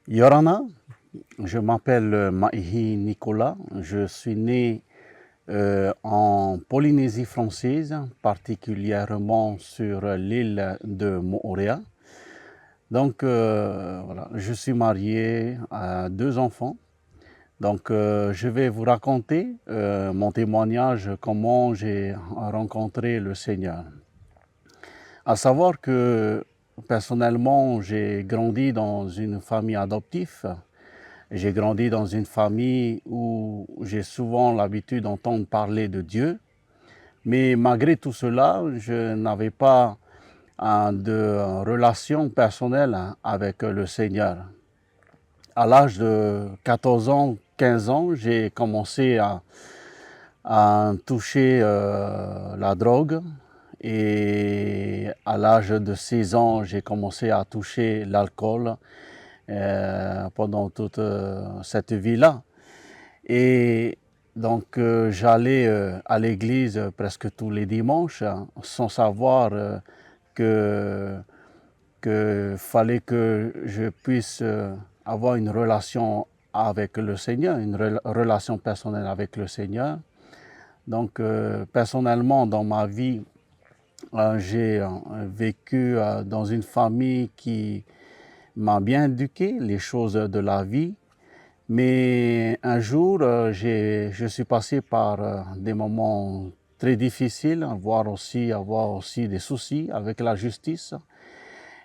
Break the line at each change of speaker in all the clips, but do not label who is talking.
Yorana, je m'appelle Maïhi Nicolas, je suis né en Polynésie française, particulièrement sur l'île de Moorea. Donc voilà, je suis marié à deux enfants. Donc je vais vous raconter mon témoignage, comment j'ai rencontré le Seigneur. À savoir que personnellement, j'ai grandi dans une famille adoptive. J'ai grandi dans une famille où j'ai souvent l'habitude d'entendre parler de Dieu, mais malgré tout cela, je n'avais pas de relation personnelle avec le Seigneur. À l'âge de 14 ans, 15 ans, j'ai commencé à toucher la drogue, et à l'âge de 16 ans, j'ai commencé à toucher l'alcool pendant toute cette vie-là. Et donc j'allais à l'église presque tous les dimanches, sans savoir que, fallait que je puisse avoir une relation avec le Seigneur, une relation personnelle avec le Seigneur. Donc personnellement, dans ma vie, j'ai vécu dans une famille qui m'a bien éduqué, les choses de la vie. Mais un jour, je suis passé par des moments très difficiles, avoir aussi des soucis avec la justice.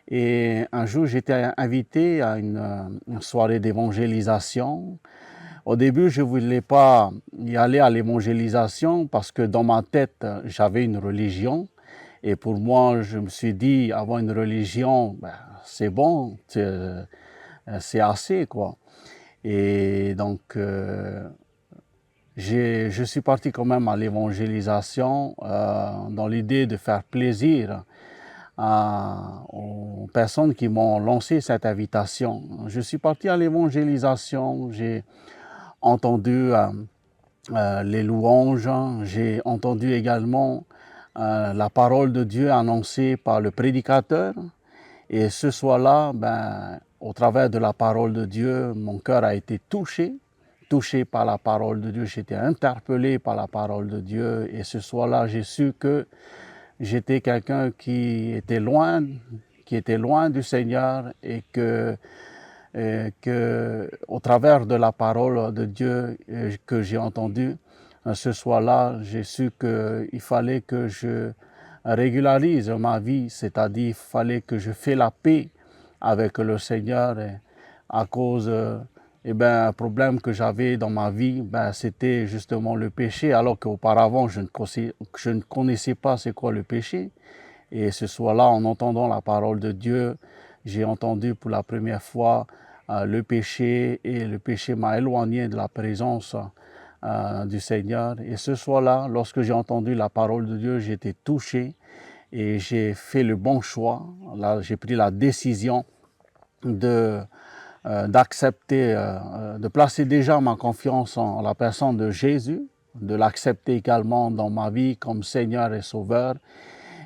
Et un jour, j'étais invité à une soirée d'évangélisation. Au début, je ne voulais pas y aller à l'évangélisation parce que dans ma tête, j'avais une religion. Et pour moi, je me suis dit, avoir une religion, ben, c'est bon, c'est assez, quoi. Et donc, je suis parti quand même à l'évangélisation dans l'idée de faire plaisir aux personnes qui m'ont lancé cette invitation. Je suis parti à l'évangélisation, j'ai entendu les louanges, j'ai entendu également la parole de Dieu annoncée par le prédicateur. Et ce soir-là, ben, au travers de la parole de Dieu, mon cœur a été touché par la parole de Dieu. J'étais interpellé par la parole de Dieu. Et ce soir-là, j'ai su que j'étais quelqu'un qui était loin du Seigneur, et que au travers de la parole de Dieu que j'ai entendue, ce soir-là, j'ai su qu'il fallait que je régularise ma vie, c'est-à-dire il fallait que je fasse la paix avec le Seigneur, à cause un problème que j'avais dans ma vie, c'était justement le péché, alors qu'auparavant je ne connaissais pas c'est quoi le péché. Et ce soir-là, en entendant la parole de Dieu, j'ai entendu pour la première fois le péché, et le péché m'a éloigné de la présence du Seigneur. Et ce soir-là, lorsque j'ai entendu la parole de Dieu, j'ai été touché et j'ai fait le bon choix. Là, j'ai pris la décision de d'accepter, de placer déjà ma confiance en la personne de Jésus, de l'accepter également dans ma vie comme Seigneur et Sauveur.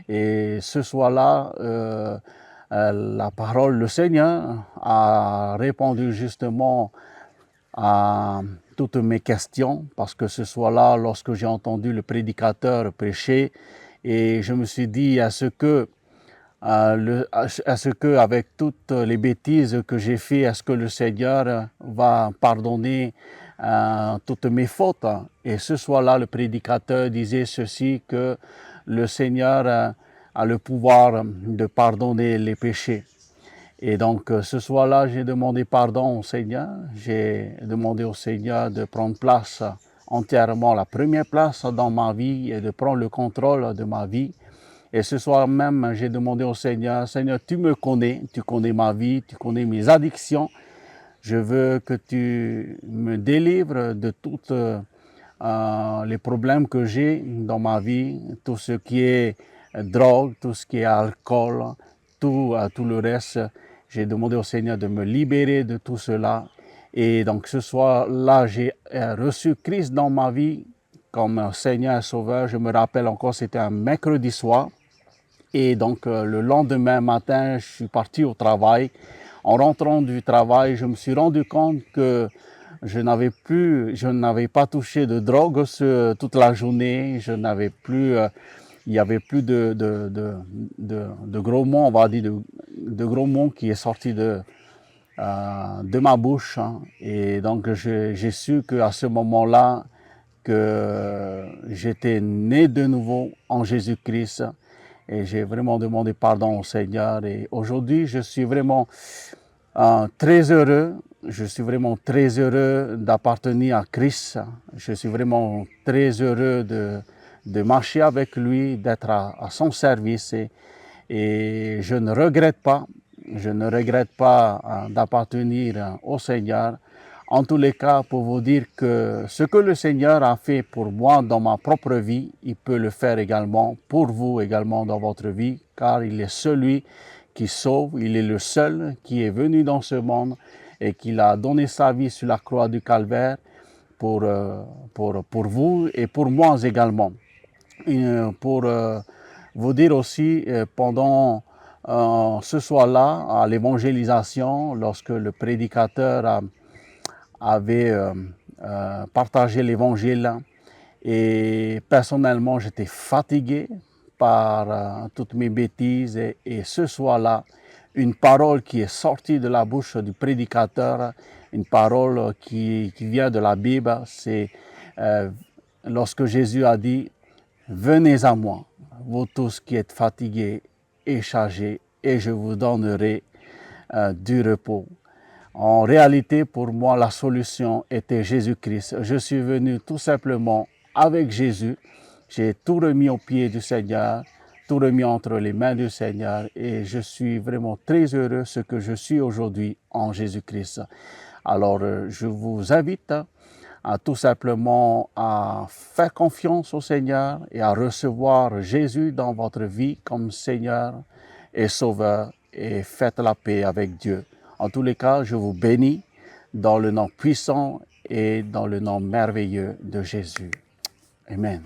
Et ce soir-là, la parole, le Seigneur a répondu justement à toutes mes questions, parce que ce soir-là, lorsque j'ai entendu le prédicateur prêcher, et je me suis dit, est-ce que avec toutes les bêtises que j'ai fait, est-ce que le Seigneur va pardonner toutes mes fautes? Et ce soir-là, le prédicateur disait ceci, que le Seigneur a le pouvoir de pardonner les péchés. Et donc, ce soir-là, j'ai demandé pardon au Seigneur. J'ai demandé au Seigneur de prendre place entièrement, la première place dans ma vie, et de prendre le contrôle de ma vie. Et ce soir même, j'ai demandé au Seigneur, Seigneur, tu me connais, tu connais ma vie, tu connais mes addictions. Je veux que tu me délivres de toutes les problèmes que j'ai dans ma vie, tout ce qui est drogue, tout ce qui est alcool, tout le reste. J'ai demandé au Seigneur de me libérer de tout cela. Et donc ce soir-là, j'ai reçu Christ dans ma vie comme Seigneur et Sauveur. Je me rappelle encore, c'était un mercredi soir. Et donc le lendemain matin, je suis parti au travail en rentrant du travail, je me suis rendu compte que je n'avais pas touché de drogue toute la journée, il y avait plus de gros mots, on va dire, de gros mots qui est sorti de ma bouche. Hein. Et donc, j'ai su qu'à ce moment-là, que j'étais né de nouveau en Jésus-Christ. Et j'ai vraiment demandé pardon au Seigneur. Et aujourd'hui, je suis vraiment très heureux. Je suis vraiment très heureux d'appartenir à Christ. Je suis vraiment très heureux de marcher avec lui, d'être à son service. Et je ne regrette pas d'appartenir au Seigneur. En tous les cas, pour vous dire que ce que le Seigneur a fait pour moi dans ma propre vie, il peut le faire également pour vous également dans votre vie, car il est celui qui sauve, il est le seul qui est venu dans ce monde et qui a donné sa vie sur la croix du Calvaire pour vous et pour moi également. Et pour vous dire aussi, pendant ce soir-là, à l'évangélisation, lorsque le prédicateur avait partagé l'évangile, et personnellement, j'étais fatigué par toutes mes bêtises. Et ce soir-là, une parole qui est sortie de la bouche du prédicateur, une parole qui vient de la Bible, c'est lorsque Jésus a dit « Venez à moi, vous tous qui êtes fatigués et chargés, et je vous donnerai du repos. » En réalité, pour moi, la solution était Jésus-Christ. Je suis venu tout simplement avec Jésus. J'ai tout remis aux pieds du Seigneur, tout remis entre les mains du Seigneur et je suis vraiment très heureux ce que je suis aujourd'hui en Jésus-Christ. Alors, je vous invite à tout simplement à faire confiance au Seigneur et à recevoir Jésus dans votre vie comme Seigneur et Sauveur et faites la paix avec Dieu. En tous les cas, je vous bénis dans le nom puissant et dans le nom merveilleux de Jésus. Amen.